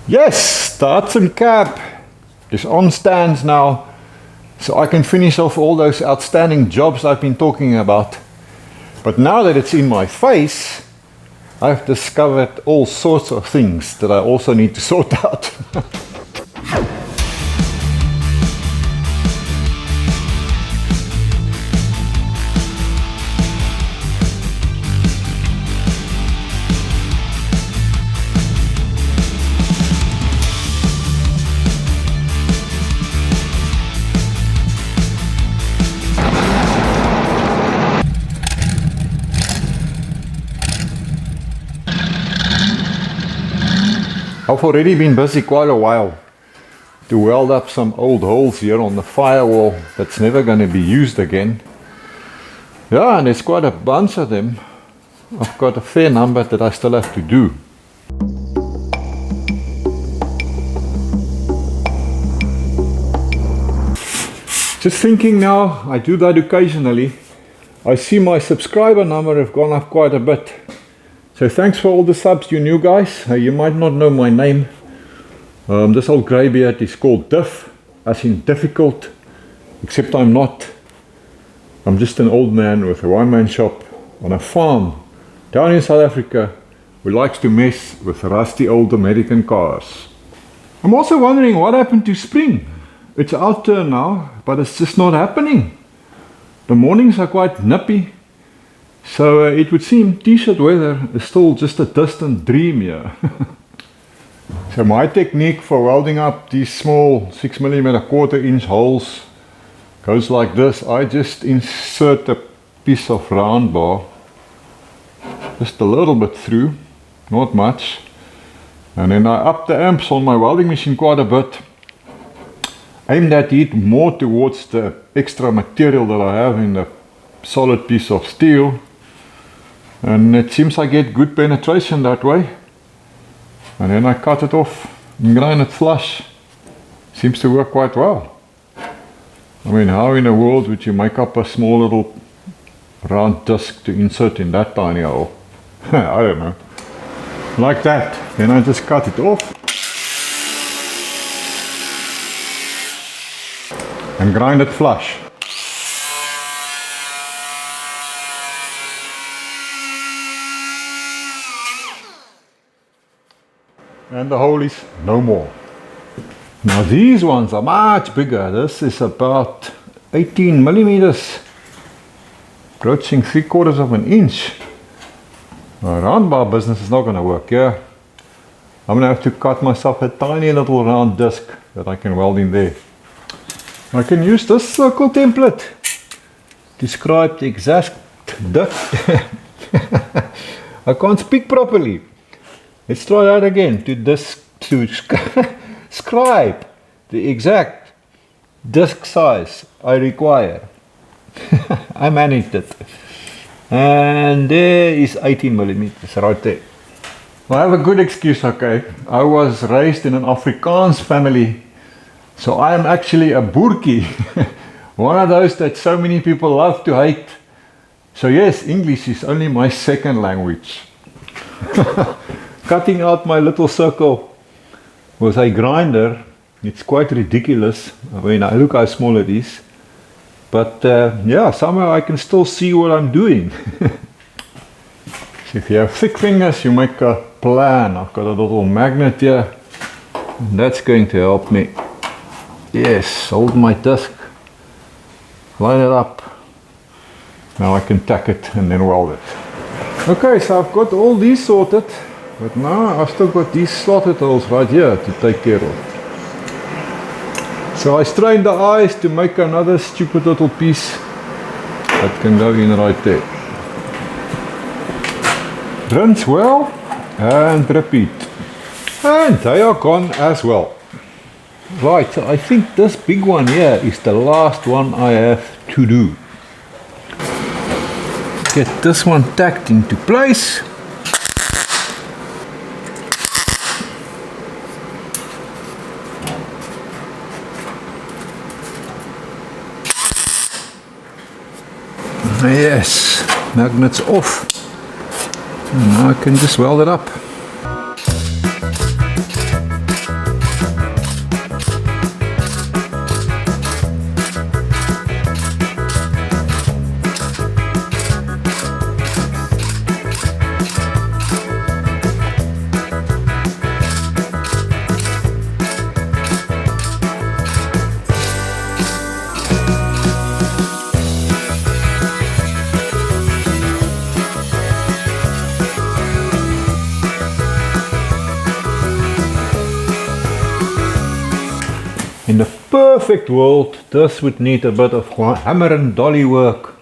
Yes, the Hudson cab is on stands now, so I can finish off all those outstanding jobs I've been talking about. But now that it's in my face, I've discovered all sorts of things that I also need to sort out. I've already been busy quite a while to weld up some old holes here on the firewall that's never going to be used again. Yeah, and there's quite a bunch of them. I've got a fair number that I still have to do. Just thinking now, I do that occasionally. I see my subscriber number have gone up quite a bit. So thanks for all the subs, you new guys. You might not know my name. This old greybeard is called Diff, as in difficult, except I'm not. I'm just an old man with a one-man shop on a farm down in South Africa who likes to mess with rusty old American cars. I'm also wondering what happened to spring. It's our turn now, but it's just not happening. The mornings are quite nippy. So it would seem t-shirt weather is still just a distant dream here. So my technique for welding up these small 6mm 1/4" holes goes like this. I just insert a piece of round bar, just a little bit through, not much, and then I up the amps on my welding machine quite a bit. Aim that heat more towards the extra material that I have in the solid piece of steel. And it seems I get good penetration that way. And then I cut it off and grind it flush. Seems to work quite well. I mean, how in the world would you make up a small little round disc to insert in that tiny hole? I don't know. Like that. Then I just cut it off. And grind it flush. And the hole is no more. Now these ones are much bigger. This is about 18mm, approaching 3/4 of an inch. A round bar business is not going to work here. I'm going to have to cut myself a tiny little round disc that I can weld in there. I can use this circle template to describe the exact I can't speak properly. Let's try that again. To describe the exact disc size I require. I managed it. And there is 18mm right there. I have a good excuse, okay. I was raised in an Afrikaans family, so I am actually a boertjie. One of those that so many people love to hate. So yes, English is only my second language. Cutting out my little circle with a grinder, it's quite ridiculous. I mean, look how small it is. But yeah, somehow I can still see what I'm doing. So if you have thick fingers, you make a plan. I've got a little magnet here. And that's going to help me. Yes, hold my disc. Line it up. Now I can tack it and then weld it. Okay, so I've got all these sorted. But now I've still got these slotted holes right here to take care of. So I strained the eyes to make another stupid little piece that can go in right there. Rinse well and repeat. And they are gone as well. Right, so I think this big one here is the last one I have to do. Get this one tacked into place. Yes, magnets off. And now I can just weld it up. In the perfect world, this would need a bit of hammer and dolly work.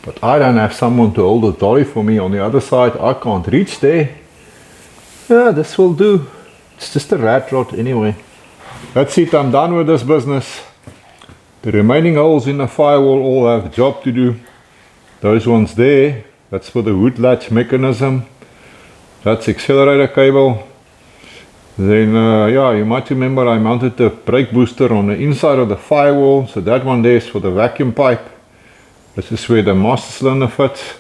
But I don't have someone to hold a dolly for me on the other side. I can't reach there. Yeah, this will do. It's just a rat rod anyway. That's it, I'm done with this business. The remaining holes in the firewall all have a job to do. Those ones there, that's for the hood latch mechanism. That's accelerator cable. Then, yeah, you might remember I mounted the brake booster on the inside of the firewall. So that one there is for the vacuum pipe. This is where the master cylinder fits.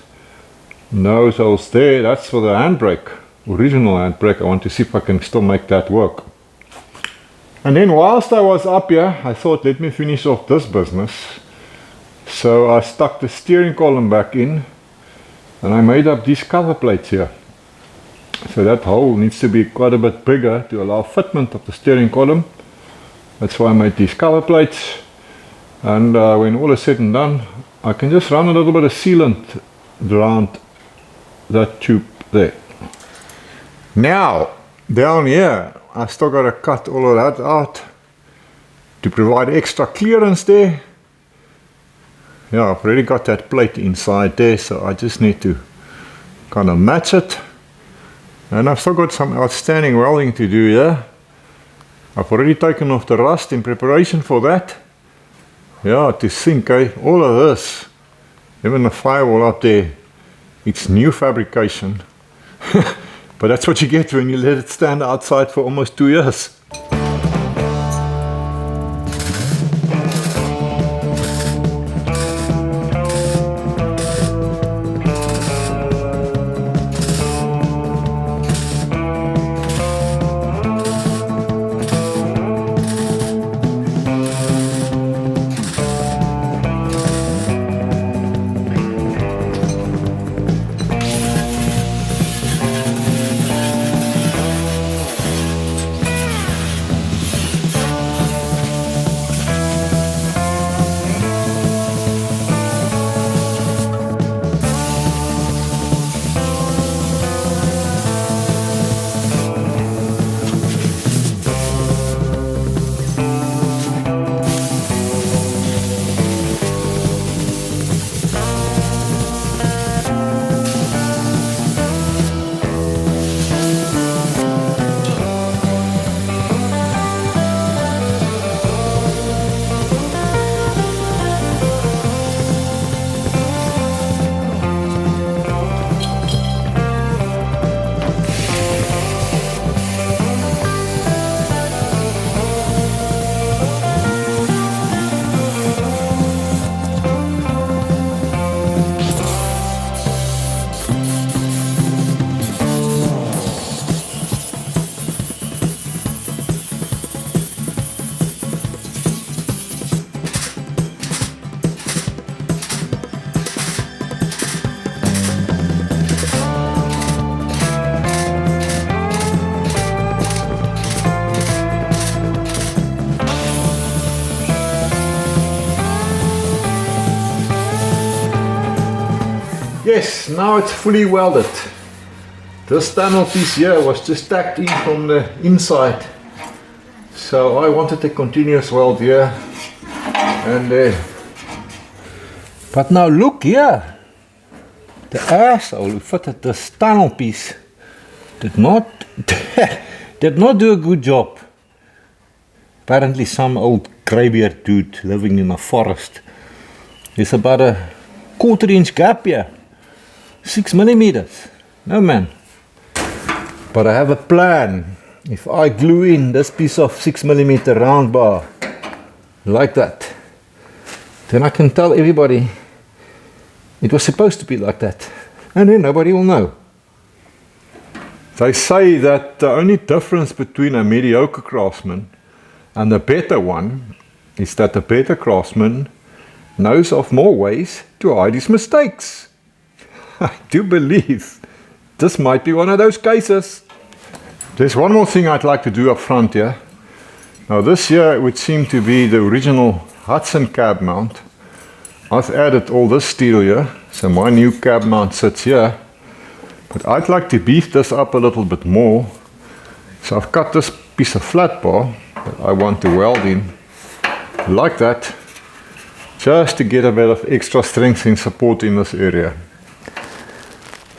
And those holes there, that's for the handbrake. Original handbrake. I want to see if I can still make that work. And then whilst I was up here, I thought, let me finish off this business. So I stuck the steering column back in. And I made up these cover plates here. So that hole needs to be quite a bit bigger to allow fitment of the steering column. That's why I made these cover plates. And when all is said and done, I can just run a little bit of sealant around that tube there. Now, down here, I still got to cut all of that out to provide extra clearance there. Yeah, I've already got that plate inside there, so I just need to kind of match it. And I've still got some outstanding welding to do here. I've already taken off the rust in preparation for that. Yeah, to sink, all of this, even the firewall up there, it's new fabrication. But that's what you get when you let it stand outside for almost 2 years. Yes, now it's fully welded. This panel piece here was just tacked in from the inside. So I wanted a continuous weld here and there. But now look here. The asshole who fitted this tunnel piece did not do a good job. Apparently some old greybeard dude living in a forest. There's about a 1/4 inch gap here. 6 millimeters. No man. But I have a plan. If I glue in this piece of 6 millimeter round bar like that, then I can tell everybody it was supposed to be like that, and then nobody will know. They say that the only difference between a mediocre craftsman and a better one is that the better craftsman knows of more ways to hide his mistakes. I do believe this might be one of those cases. There's one more thing I'd like to do up front here. Now this here would seem to be the original Hudson cab mount. I've added all this steel here, so my new cab mount sits here. But I'd like to beef this up a little bit more. So I've cut this piece of flat bar that I want to weld in like that, just to get a bit of extra strength and support in this area.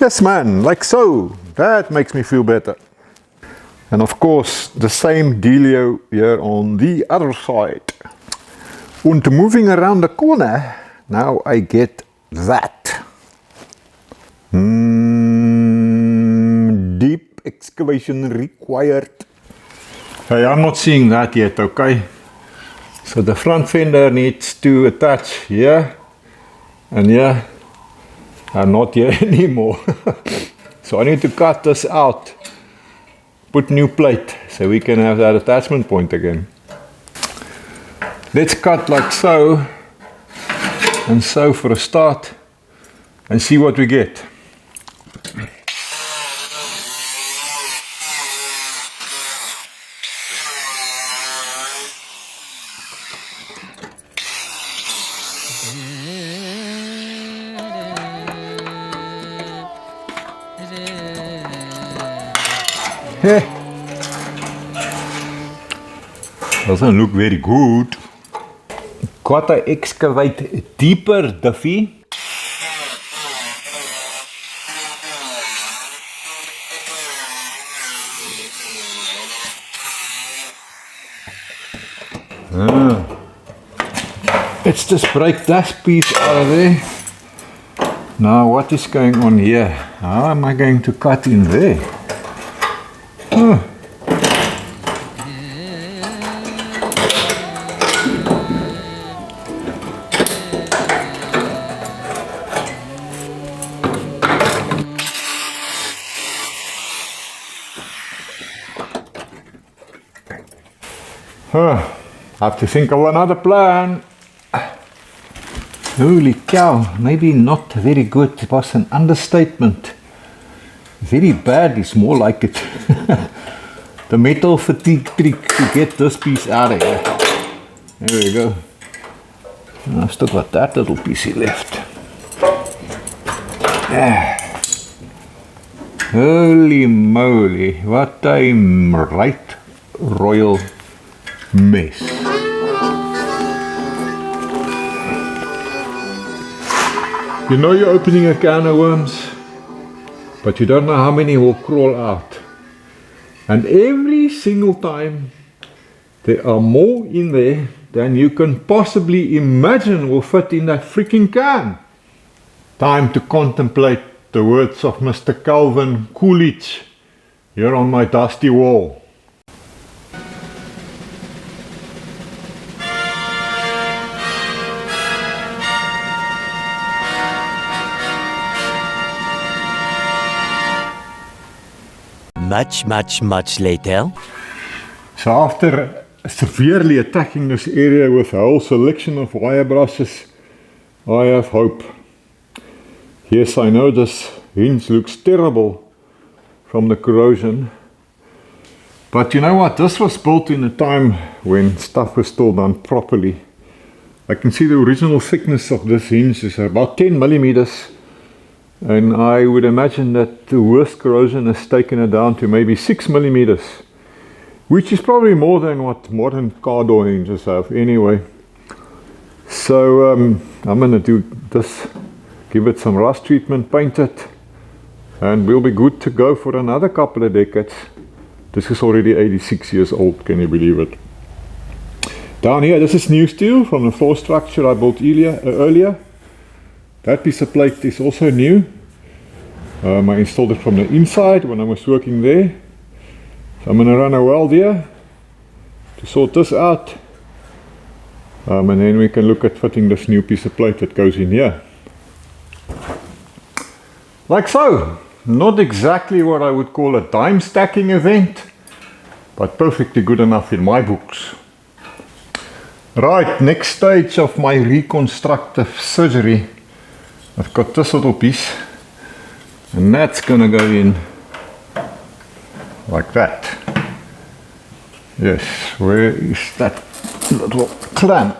Yes man, like so. That makes me feel better. And of course the same dealio here on the other side. And moving around the corner, now I get that. Deep excavation required. Hey, I'm not seeing that yet, okay? So the front fender needs to attach here and here, and not here anymore. So I need to cut this out, put new plate, so we can have that attachment point again. Let's cut like so, and so for a start, and see what we get. Doesn't look very good. Gotta excavate deeper, Duffy. Let's just break that piece out of there. Now what is going on here? How am I going to cut in there? I have to think of another plan. Holy cow, maybe not very good. It was an understatement. Very bad is more like it. The metal fatigue trick to get this piece out of here. There we go. And I've still got that little piece left. Holy moly, what a right royal mess. You know you're opening a can of worms, but you don't know how many will crawl out. And every single time there are more in there than you can possibly imagine will fit in that freaking can. Time to contemplate the words of Mr. Calvin Coolidge here on my dusty wall. Much later. So after severely attacking this area with a whole selection of wire brushes, I have hope. Yes, I know this hinge looks terrible from the corrosion, but you know what, this was built in a time when stuff was still done properly. I can see the original thickness of this hinge is about 10 millimeters. And I would imagine that the worst corrosion has taken it down to maybe 6 millimeters, which is probably more than what modern car door hinges have anyway. So I'm going to do this, give it some rust treatment, paint it, and we'll be good to go for another couple of decades. This is already 86 years old, can you believe it? Down here, this is new steel from the floor structure I built earlier. That piece of plate is also new. I installed it from the inside when I was working there. So I'm going to run a weld here to sort this out. And then we can look at fitting this new piece of plate that goes in here. Like so. Not exactly what I would call a dime stacking event, but perfectly good enough in my books. Right, next stage of my reconstructive surgery. I've got this little piece, and that's gonna go in like that. Yes, where is that little clamp?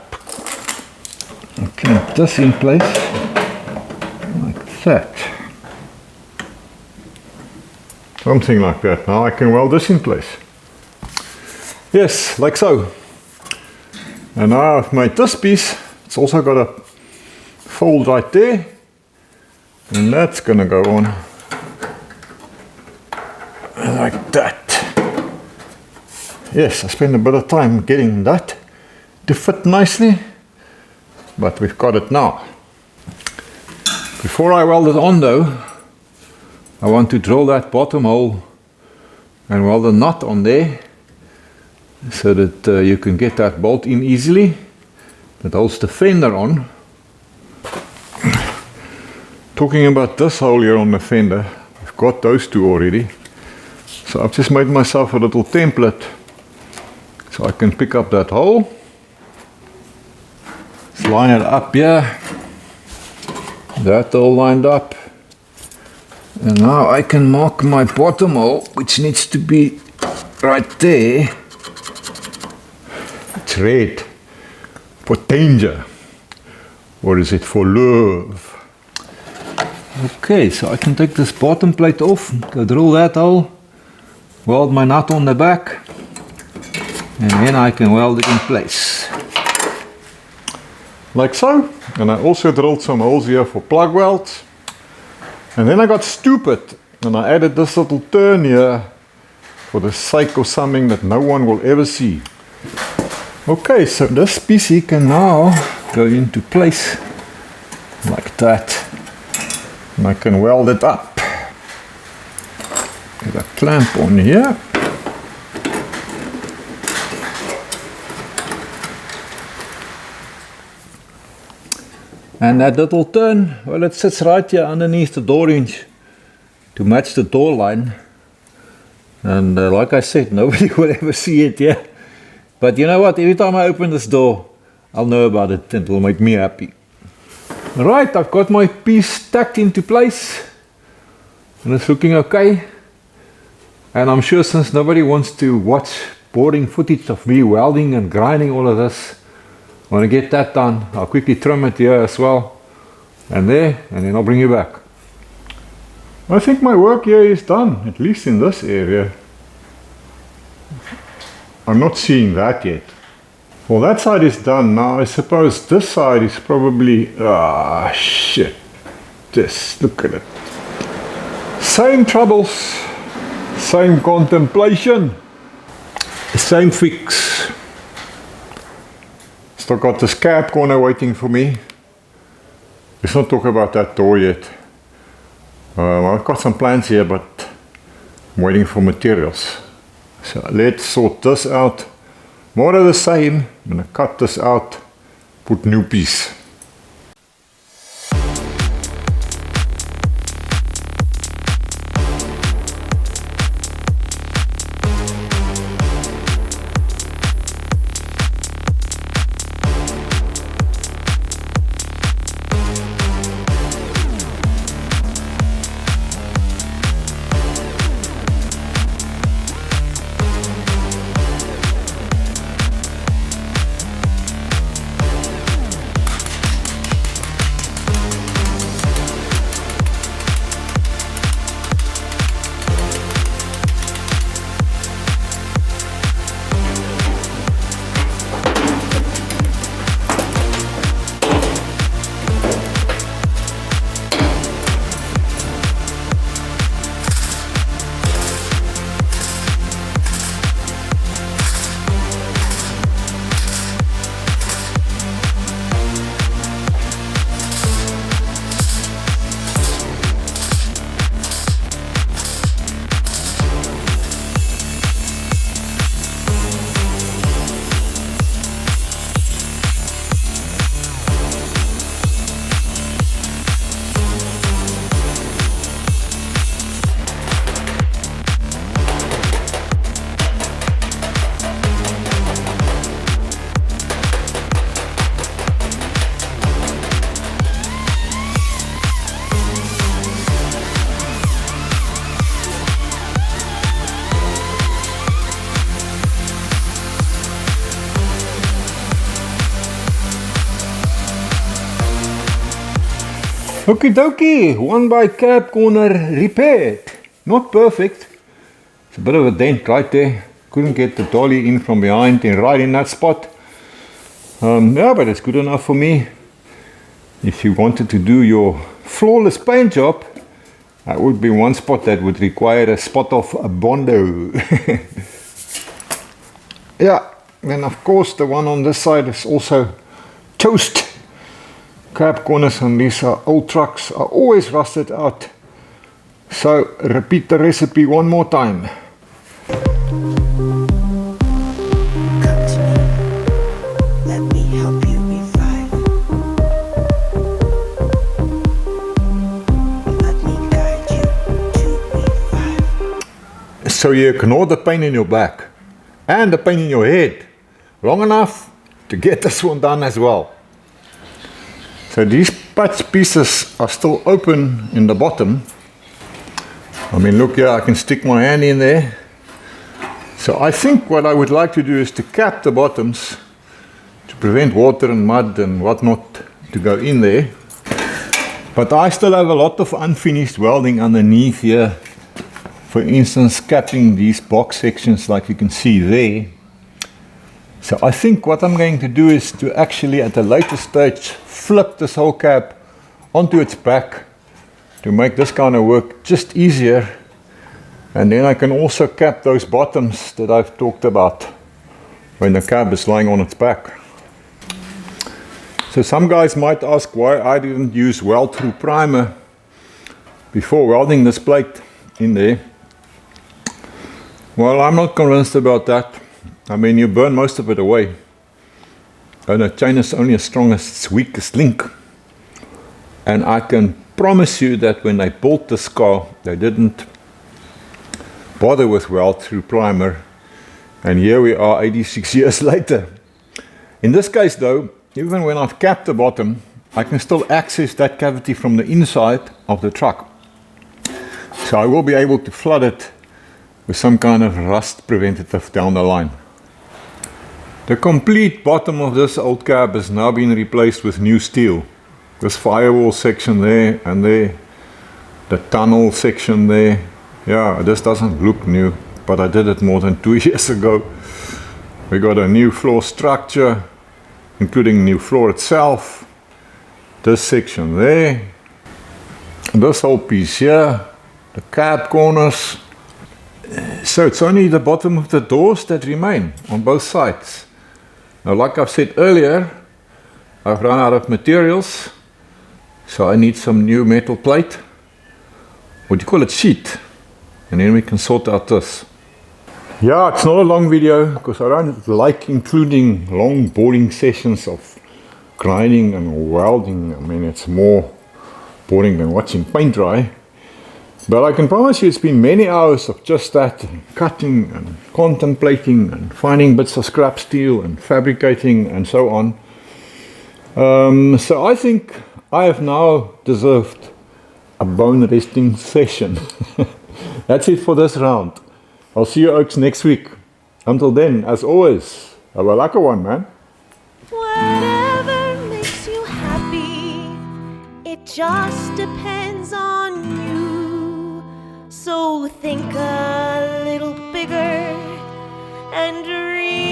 I clamp this in place like that. Something like that. Now I can weld this in place. Yes, like so. And now I've made this piece. It's also got a fold right there, and that's gonna go on like that. Yes, I spent a bit of time getting that to fit nicely, but we've got it now. Before I weld it on though, I want to drill that bottom hole and weld a nut on there so that you can get that bolt in easily. That holds the fender on. Talking about this hole here on the fender, I've got those two already. So I've just made myself a little template so I can pick up that hole. Let's line it up here. That all lined up. And now I can mark my bottom hole, which needs to be right there. It's red. For danger. Or is it for love? Okay, so I can take this bottom plate off, go drill that hole, weld my nut on the back, and then I can weld it in place. Like so. And I also drilled some holes here for plug welds. And then I got stupid and I added this little turn here for the sake of something that no one will ever see. Okay, so this piece here can now go into place like that. And I can weld it up. Get a clamp on here. And that little turn, well, it sits right here underneath the door hinge to match the door line. And like I said, nobody will ever see it here. But you know what, every time I open this door, I'll know about it and it will make me happy. Right, I've got my piece stacked into place. And it's looking okay. And I'm sure since nobody wants to watch boring footage of me welding and grinding all of this, when I get that done, I'll quickly trim it here as well. And there, and then I'll bring you back. I think my work here is done, at least in this area. I'm not seeing that yet. Well, that side is done. Now I suppose this side is probably... ah, shit. Just look at it. Same troubles. Same contemplation. Same fix. Still got this cab corner waiting for me. Let's not talk about that door yet. I've got some plans here, but I'm waiting for materials. So let's sort this out. More of the same. I'm going to cut this out, put new piece. Okie dokie, one by cab corner repaired. Not perfect. It's a bit of a dent right there. couldn't get the dolly in from behind and right in that spot. Yeah, but it's good enough for me. If you wanted to do your flawless paint job, that would be one spot that would require a spot of a Bondo. Yeah, then of course the one on this side is also toast. Cab corners on these old trucks are always rusted out. So repeat the recipe one more time. So you ignore the pain in your back and the pain in your head long enough to get this one done as well. So these patch pieces are still open in the bottom. I mean, look here, I can stick my hand in there. So I think what I would like to do is to cap the bottoms to prevent water and mud and whatnot to go in there. But I still have a lot of unfinished welding underneath here. For instance, capping these box sections like you can see there. So I think what I'm going to do is to actually at a later stage flip this whole cab onto its back to make this kind of work just easier. And then I can also cap those bottoms that I've talked about when the cab is lying on its back. So some guys might ask why I didn't use weld through primer before welding this plate in there. Well, I'm not convinced about that. I mean, you burn most of it away. And a chain is only as strong as its weakest link. And I can promise you that when they built this car, they didn't bother with weld through primer. And here we are 86 years later. In this case though, even when I've capped the bottom, I can still access that cavity from the inside of the truck. So I will be able to flood it with some kind of rust preventative down the line. The complete bottom of this old cab has now been replaced with new steel. This firewall section there and there, the tunnel section there. Yeah, this doesn't look new, but I did it more than 2 years ago. We got a new floor structure, including new floor itself. This section there, this whole piece here, the cab corners. So it's only the bottom of the doors that remain on both sides. Now, like I've said earlier, I've run out of materials, so I need some new metal plate. What do you call it? Sheet. And then we can sort out this. Yeah, it's not a long video because I don't like including long boring sessions of grinding and welding. I mean, it's more boring than watching paint dry. But I can promise you it's been many hours of just that, cutting and contemplating and finding bits of scrap steel and fabricating and so on. So I think I have now deserved a bone resting session. That's it for this round. I'll see you oaks next week. Until then, as always, have a lekker one, man. Whatever makes you happy, it just depends on you. So think a little bigger and dream.